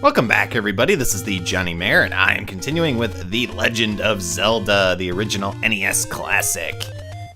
Welcome back, everybody. This is the thejonnymar, and I am continuing with The Legend of Zelda, the original NES classic.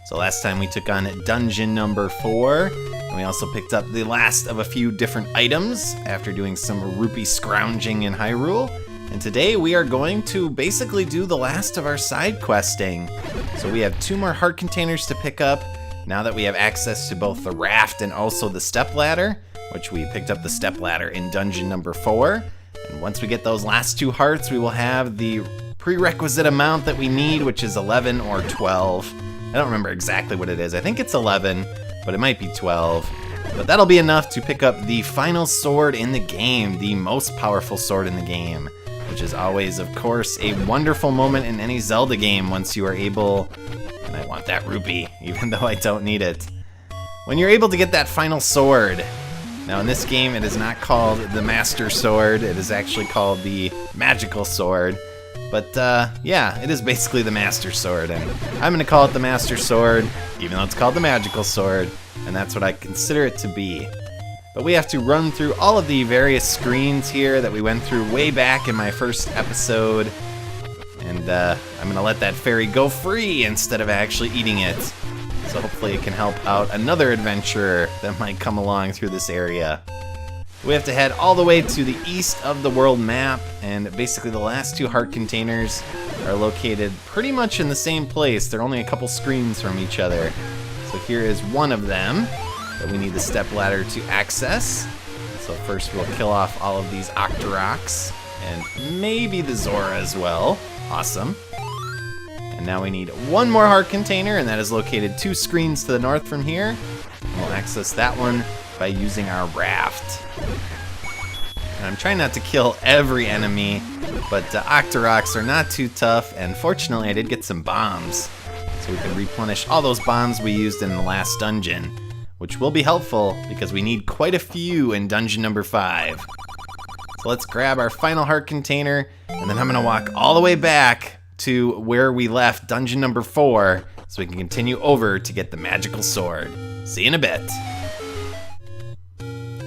So last time we took on dungeon number 4, and we also picked up the last of a few different items after doing some rupee scrounging in Hyrule. And today we are going to basically do the last of our side questing. So we have 2 more heart containers to pick up, now that we have access to both the raft and also the stepladder, which we picked up the stepladder in dungeon number 4. And once we get those last 2 hearts, we will have the prerequisite amount that we need, which is 11 or 12. I don't remember exactly what it is. I think it's 11, but it might be 12. But that'll be enough to pick up the final sword in the game, the most powerful sword in the game, which is always, of course, a wonderful moment in any Zelda game once you are able, and I want that rupee, even though I don't need it. When you're able to get that final sword. Now in this game, it is not called the Master Sword, it is actually called the Magical Sword. But yeah, it is basically the Master Sword, and I'm gonna call it the Master Sword, even though it's called the Magical Sword, and that's what I consider it to be. But we have to run through all of the various screens here that we went through way back in my first episode, and I'm gonna let that fairy go free instead of actually eating it. So hopefully it can help out another adventurer that might come along through this area. We have to head all the way to the east of the world map, and basically the last 2 heart containers are located pretty much in the same place. They're only a couple screens from each other. So here is one of them that we need the stepladder to access. So first we'll kill off all of these Octoroks, and maybe the Zora as well. Awesome. And now we need 1 more heart container, and that is located 2 screens to the north from here. And we'll access that one by using our raft. And I'm trying not to kill every enemy, but Octoroks are not too tough, and fortunately I did get some bombs. So we can replenish all those bombs we used in the last dungeon, which will be helpful because we need quite a few in dungeon number 5. So let's grab our final heart container, and then I'm gonna walk all the way back to where we left dungeon number 4 so we can continue over to get the magical sword. See you in a bit.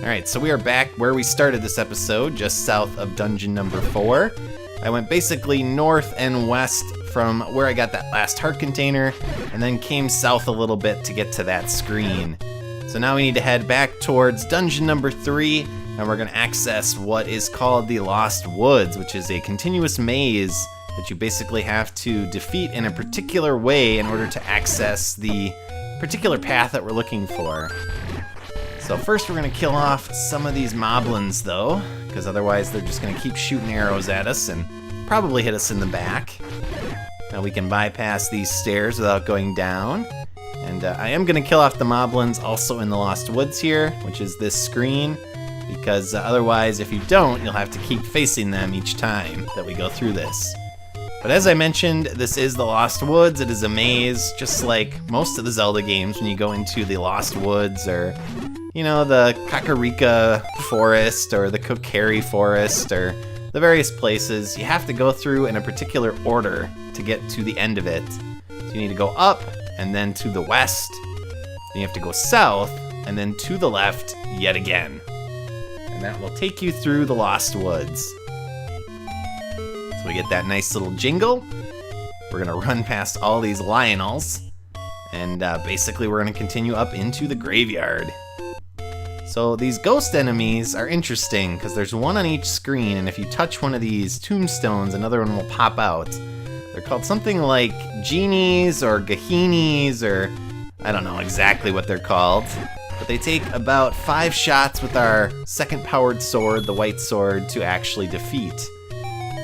Alright, so we are back where we started this episode, just south of dungeon number 4. I went basically north and west from where I got that last heart container, and then came south a little bit to get to that screen. So now we need to head back towards dungeon number 3, and we're gonna access what is called the Lost Woods, which is a continuous maze that you basically have to defeat in a particular way in order to access the particular path that we're looking for. So first we're gonna kill off some of these moblins though, because otherwise they're just gonna keep shooting arrows at us and probably hit us in the back. Now we can bypass these stairs without going down. And I am gonna kill off the moblins also in the Lost Woods here, which is this screen, because otherwise if you don't, you'll have to keep facing them each time that we go through this. But as I mentioned, this is the Lost Woods. It is a maze, just like most of the Zelda games when you go into the Lost Woods, or, you know, the Kakarika Forest, or the Kokiri Forest, or the various places. You have to go through in a particular order to get to the end of it. So you need to go up, and then to the west. Then you have to go south, and then to the left yet again. And that will take you through the Lost Woods. So we get that nice little jingle. We're gonna run past all these Lionels, and basically we're gonna continue up into the graveyard. So these ghost enemies are interesting because there's one on each screen, and if you touch one of these tombstones, another one will pop out. They're called something like genies or gahinis, or I don't know exactly what they're called, but they take about 5 shots with our second powered sword, the white sword, to actually defeat.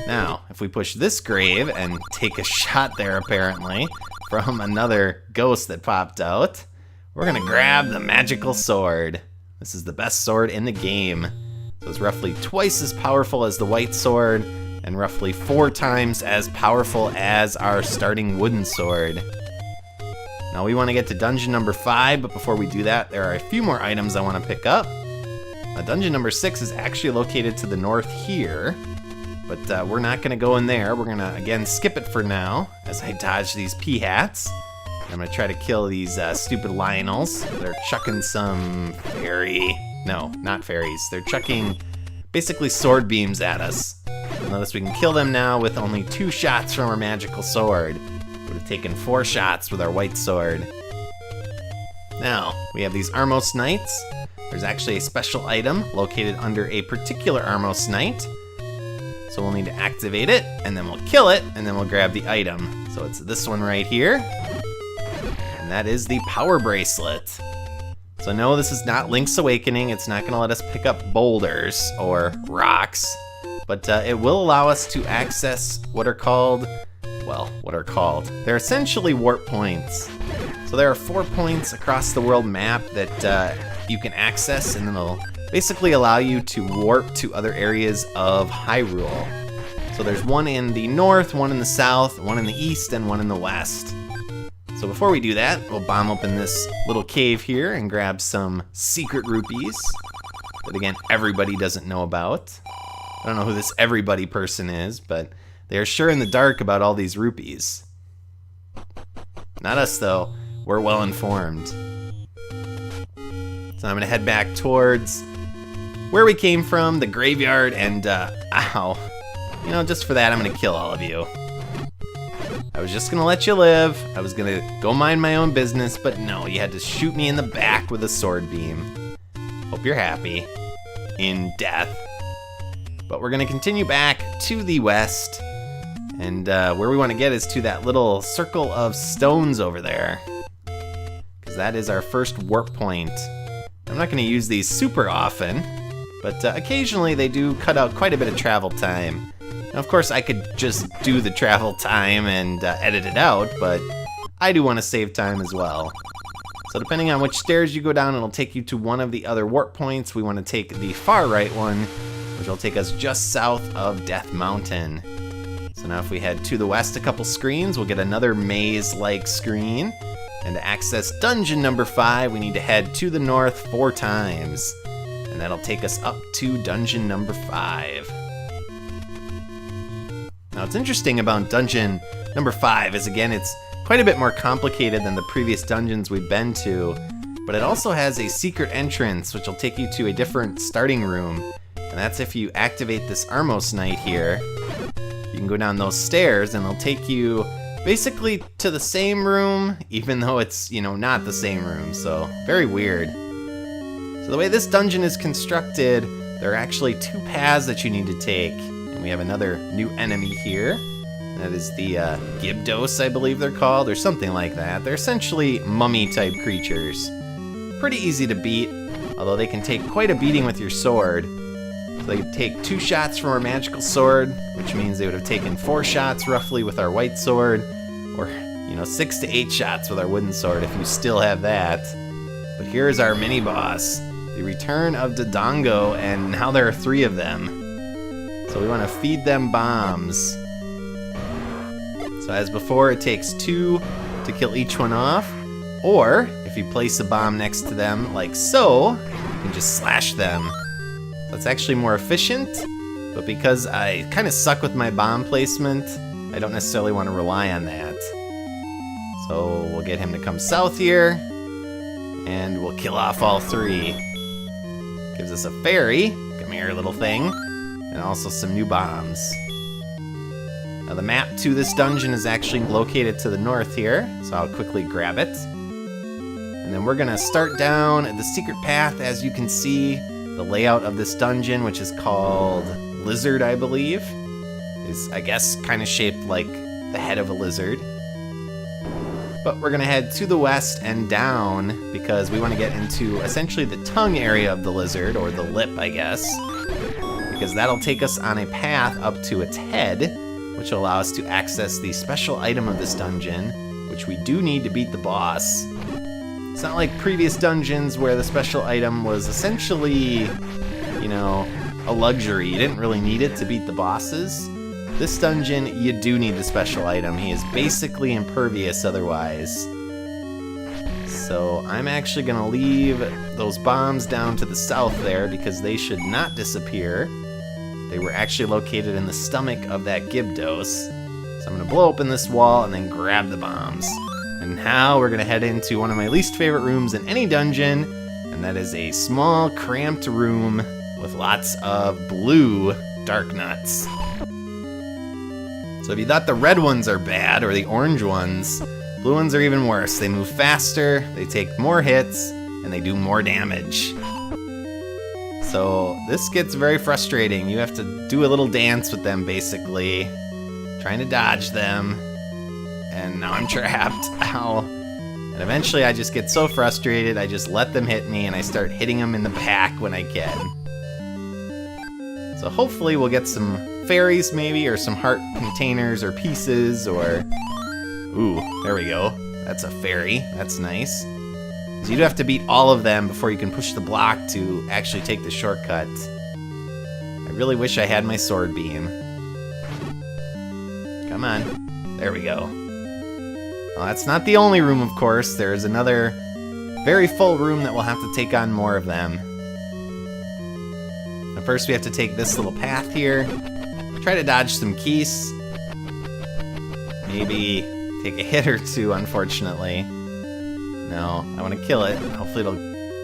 Now, if we push this grave and take a shot there, apparently, from another ghost that popped out, we're gonna grab the magical sword. This is the best sword in the game. So it's roughly twice as powerful as the white sword, and roughly 4 times as powerful as our starting wooden sword. Now we want to get to dungeon number 5, but before we do that, there are a few more items I want to pick up. Dungeon number 6 is actually located to the north here, but we're not going to go in there. We're going to, again, skip it for now as I dodge these pea-hats. I'm going to try to kill these stupid Lionels. They're chucking some fairy... No, not fairies. They're chucking basically sword beams at us. Notice we can kill them now with only 2 shots from our magical sword. Would have taken 4 shots with our white sword. Now, we have these Armos Knights. There's actually a special item located under a particular Armos Knight. So we'll need to activate it, and then we'll kill it, and then we'll grab the item. So it's this one right here. And that is the Power Bracelet. So no, this is not Link's Awakening. It's not going to let us pick up boulders or rocks. But it will allow us to access what are called... Well, what are called? They're essentially warp points. So there are 4 points across the world map that you can access, and then it'll basically allow you to warp to other areas of Hyrule. So there's one in the north, one in the south, one in the east, and one in the west. So before we do that, we'll bomb open this little cave here and grab some secret rupees that, again, everybody doesn't know about. I don't know who this everybody person is, but they are sure in the dark about all these rupees. Not us, though. We're well informed. So I'm gonna head back towards where we came from, the graveyard, and ow. You know, just for that, I'm gonna kill all of you. I was just gonna let you live. I was gonna go mind my own business, but no, you had to shoot me in the back with a sword beam. Hope you're happy. In death. But we're gonna continue back to the west, and where we want to get is to that little circle of stones over there, because that is our first warp point. I'm not going to use these super often, but occasionally they do cut out quite a bit of travel time. Now, of course, I could just do the travel time and edit it out, but I do want to save time as well. So depending on which stairs you go down, it'll take you to one of the other warp points. We want to take the far right one, which will take us just south of Death Mountain. So now if we head to the west a couple screens, we'll get another maze-like screen. And to access dungeon number 5, we need to head to the north 4 times. And that'll take us up to dungeon number 5. Now what's interesting about dungeon number 5 is, again, it's quite a bit more complicated than the previous dungeons we've been to, but it also has a secret entrance which will take you to a different starting room. And that's if you activate this Armos Knight here. You can go down those stairs and it'll take you basically to the same room, even though it's, you know, not the same room, so very weird. So the way this dungeon is constructed, there are actually 2 paths that you need to take. And we have another new enemy here. That is the Gibdos, I believe they're called, or something like that. They're essentially mummy-type creatures. Pretty easy to beat, although they can take quite a beating with your sword. So they take 2 shots from our magical sword, which means they would have taken 4 shots roughly with our white sword, or, you know, 6 to 8 shots with our wooden sword if you still have that. But here's our mini-boss, the return of Dodongo, and now there are 3 of them. So we want to feed them bombs. So as before, it takes 2 to kill each one off, or if you place a bomb next to them like so, you can just slash them. That's actually more efficient, but because I kind of suck with my bomb placement, I don't necessarily want to rely on that. So we'll get him to come south here, and we'll kill off all 3. Gives us a fairy, come here little thing, and also some new bombs. Now the map to this dungeon is actually located to the north here, so I'll quickly grab it. And then we're gonna start down the secret path. As you can see, the layout of this dungeon, which is called Lizard, I believe, is, I guess, kind of shaped like the head of a lizard. But we're gonna head to the west and down because we want to get into essentially the tongue area of the lizard, or the lip, I guess, because that'll take us on a path up to its head, which will allow us to access the special item of this dungeon, which we do need to beat the boss. It's not like previous dungeons where the special item was essentially, you know, a luxury. You didn't really need it to beat the bosses. This dungeon, you do need the special item. He is basically impervious otherwise. So I'm actually going to leave those bombs down to the south there because they should not disappear. They were actually located in the stomach of that Gyarados. So I'm going to blow open this wall and then grab the bombs. And now we're going to head into one of my least favorite rooms in any dungeon, and that is a small, cramped room with lots of blue dark nuts. So if you thought the red ones are bad, or the orange ones, blue ones are even worse. They move faster, they take more hits, and they do more damage. So this gets very frustrating. You have to do a little dance with them, basically, trying to dodge them. And now I'm trapped. Ow. And eventually I just get so frustrated, I just let them hit me, and I start hitting them in the back when I can. So hopefully we'll get some fairies maybe, or some heart containers or pieces, or... Ooh, there we go. That's a fairy. That's nice. So you'd have to beat all of them before you can push the block to actually take the shortcut. I really wish I had my sword beam. Come on. There we go. Well, that's not the only room, of course. There's another very full room that we'll have to take on more of them. But first we have to take this little path here. Try to dodge some keys. Maybe take a hit or two, unfortunately. No, I want to kill it. Hopefully it'll...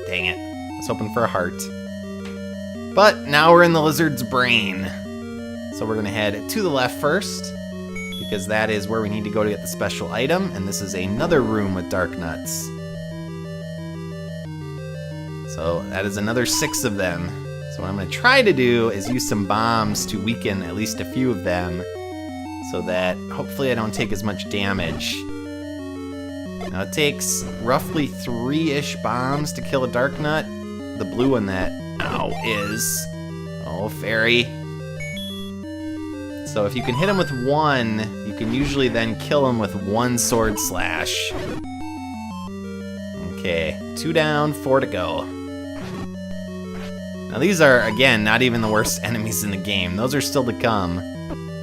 Dang it. I was hoping for a heart. But now we're in the lizard's brain. So we're going to head to the left first, because that is where we need to go to get the special item, and this is another room with dark nuts. So that is another 6 of them. So what I'm going to try to do is use some bombs to weaken at least a few of them, so that hopefully I don't take as much damage. Now it takes roughly 3-ish bombs to kill a dark nut. The blue one that, ow, is... Oh, fairy. So if you can hit him with 1, you can usually then kill him with 1 sword slash. Okay, 2 down, 4 to go. Now these are, again, not even the worst enemies in the game. Those are still to come.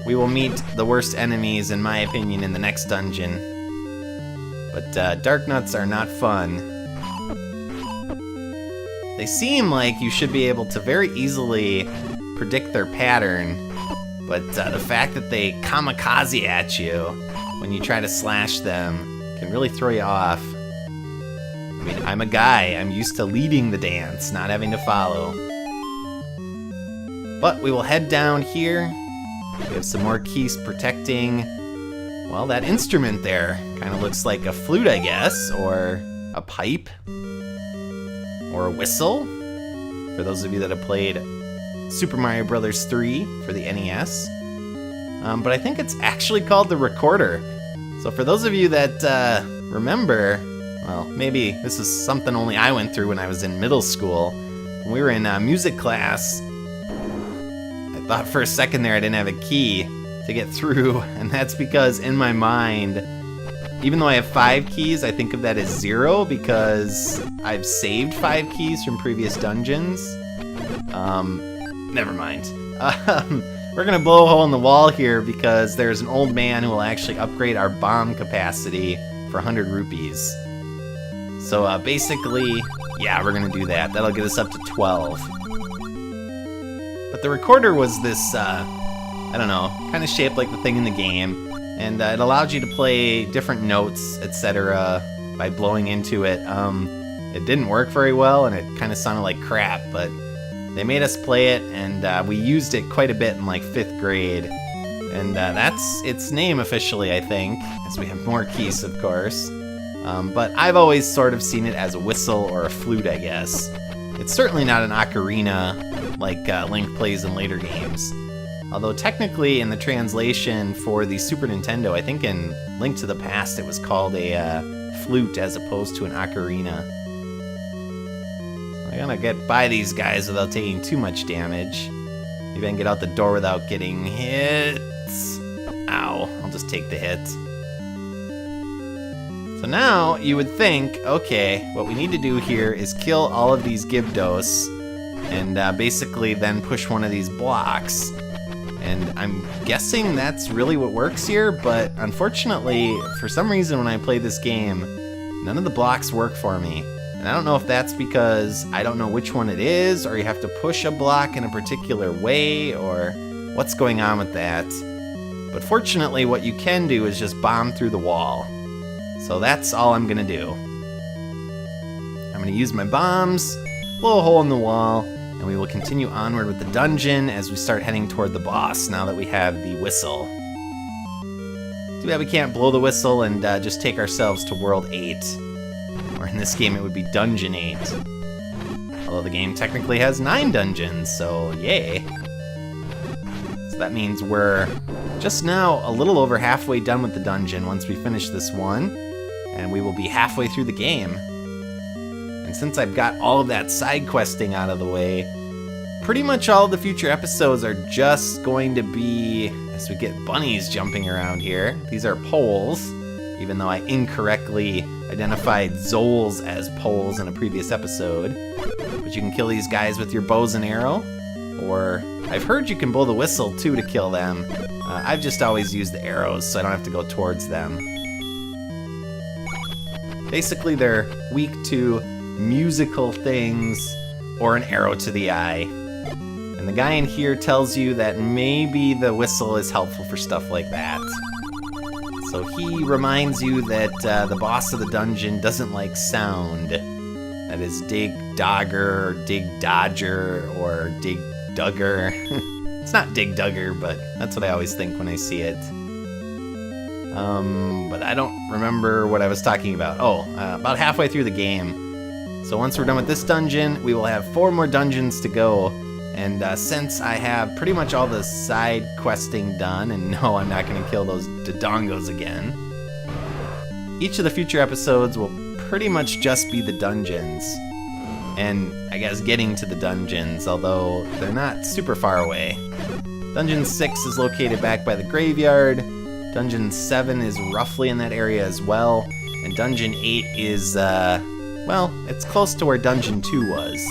We will meet the worst enemies, in my opinion, in the next dungeon. But dark nuts are not fun. They seem like you should be able to very easily predict their pattern, but the fact that they kamikaze at you when you try to slash them can really throw you off. I mean, I'm a guy. I'm used to leading the dance, not having to follow. But we will head down here. We have some more keys protecting, well, that instrument there. Kind of looks like a flute, I guess, or a pipe, or a whistle, for those of you that have played Super Mario Bros. 3 for the NES. But I think it's actually called the recorder. So for those of you that remember, well, maybe this is something only I went through when I was in middle school. When we were in music class, I thought for a second there I didn't have a key to get through, and that's because in my mind, even though I have 5 keys, I think of that as 0 because I've saved 5 keys from previous dungeons. Never mind. We're gonna blow a hole in the wall here because there's an old man who will actually upgrade our bomb capacity for 100 rupees. So basically, yeah, we're gonna do that. That'll get us up to 12. But the recorder was this, I don't know, kind of shaped like the thing in the game, and it allowed you to play different notes, etc. by blowing into it. It didn't work very well, and it kind of sounded like crap, but they made us play it, and we used it quite a bit in like 5th grade. And that's its name officially, I think, as we have more keys, of course. But I've always sort of seen it as a whistle or a flute, I guess. It's certainly not an ocarina like Link plays in later games. Although technically in the translation for the Super Nintendo, I think in Link to the Past it was called a flute as opposed to an ocarina. So I gotta get by these guys without taking too much damage. Maybe I can get out the door without getting hit. Ow, I'll just take the hit. So now you would think, okay, what we need to do here is kill all of these Gyarados and basically then push one of these blocks. And I'm guessing that's really what works here, but unfortunately, for some reason when I play this game, none of the blocks work for me. And I don't know if that's because I don't know which one it is, or you have to push a block in a particular way, or what's going on with that. But fortunately, what you can do is just bomb through the wall. So that's all I'm gonna do. I'm gonna use my bombs, blow a hole in the wall, and we will continue onward with the dungeon as we start heading toward the boss now that we have the whistle. Too bad we can't blow the whistle and just take ourselves to World 8. Or in this game, it would be Dungeon 8. Although the game technically has 9 dungeons, so yay. So that means we're just now a little over halfway done with the dungeon once we finish this one. And we will be halfway through the game. And since I've got all of that side questing out of the way, pretty much all of the future episodes are just going to be, as we get bunnies jumping around here. These are poles, even though I incorrectly identified Zoles as poles in a previous episode. But you can kill these guys with your bows and arrow, or I've heard you can blow the whistle too to kill them. I've just always used the arrows so I don't have to go towards them. Basically, they're weak to musical things or an arrow to the eye. And the guy in here tells you that maybe the whistle is helpful for stuff like that. So he reminds you that the boss of the dungeon doesn't like sound. That is Dig Dogger, or Dig Dodger, or Dig Dugger. It's not Dig Dugger, but that's what I always think when I see it. But I don't remember what I was talking about. Oh, about halfway through the game. So once we're done with this dungeon, we will have 4 more dungeons to go. And since I have pretty much all the side questing done, and no, I'm not going to kill those Dodongos again, each of the future episodes will pretty much just be the dungeons. And I guess getting to the dungeons, although they're not super far away. Dungeon 6 is located back by the graveyard. Dungeon 7 is roughly in that area as well. And Dungeon 8 is, well, it's close to where Dungeon 2 was.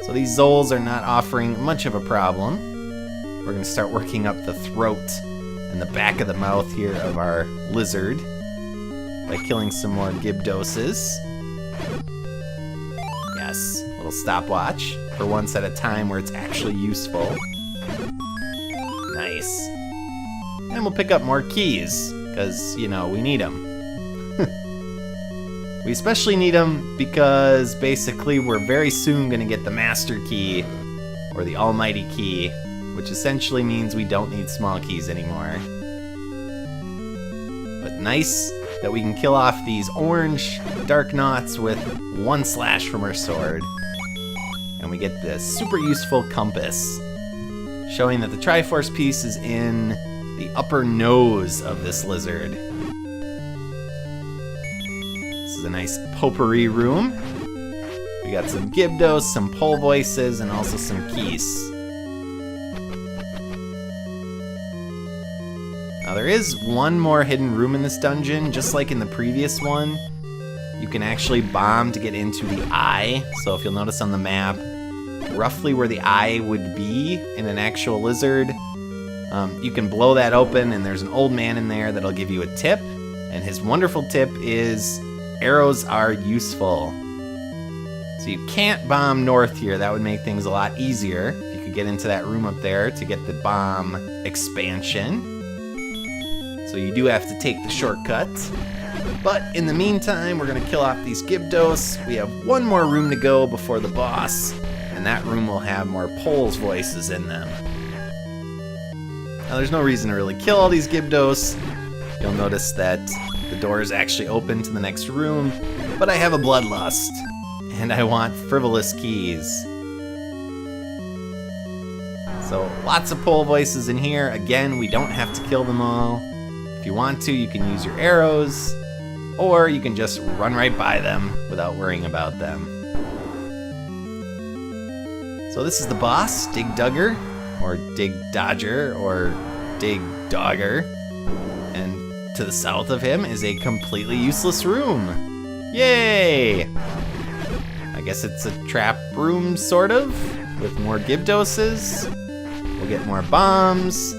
So these Zoles are not offering much of a problem. We're going to start working up the throat and the back of the mouth here of our lizard by killing some more Gibdoses. Yes, a little stopwatch for once at a time where it's actually useful. Nice. And we'll pick up more keys, because, you know, we need them. We especially need them because basically we're very soon going to get the Master Key, or the Almighty Key, which essentially means we don't need small keys anymore. But nice that we can kill off these orange Dark Knots with 1 slash from our sword. And we get this super useful compass, showing that the Triforce piece is in the upper nose of this lizard. This is a nice potpourri room. We got some Gibdos, some pole voices, and also some keys. Now there is one more hidden room in this dungeon, just like in the previous one. You can actually bomb to get into the eye. So if you'll notice on the map, roughly where the eye would be in an actual lizard, you can blow that open, and there's an old man in there that'll give you a tip. And his wonderful tip is arrows are useful. So you can't bomb north here. That would make things a lot easier if you could get into that room up there to get the bomb expansion. So you do have to take the shortcut. But in the meantime, we're going to kill off these Gibdos. We have one more room to go before the boss, and that room will have more Pole's voices in them. Now there's no reason to really kill all these Gibdos. You'll notice that the door is actually open to the next room, but I have a bloodlust, and I want frivolous keys. So lots of pole voices in here. Again, we don't have to kill them all. If you want to, you can use your arrows, or you can just run right by them without worrying about them. So this is the boss, Dig Dugger, or Dig Dodger, or Dig Dogger. And to the south of him is a completely useless room. Yay! I guess it's a trap room, sort of, with more Gibdoses. We'll get more bombs,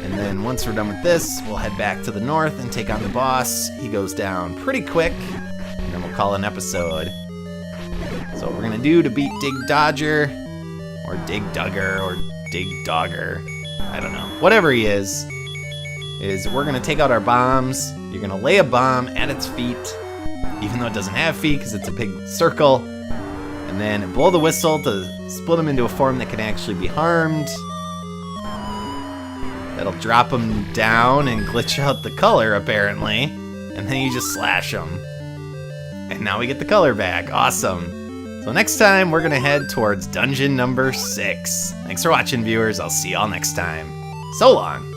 And then once we're done with this, we'll head back to the north and take on the boss. He goes down pretty quick, and then we'll call it an episode. So what we're gonna do to beat Dig Dodger, or Dig Dugger, or Dig Dogger, I don't know, whatever he is we're gonna take out our bombs. You're gonna lay a bomb at its feet, even though it doesn't have feet because it's a big circle, and then blow the whistle to split him into a form that can actually be harmed. That'll drop him down and glitch out the color, apparently, and then you just slash him. And now we get the color back. Awesome. So next time, we're gonna head towards dungeon number 6. Thanks for watching, viewers. I'll see y'all next time. So long.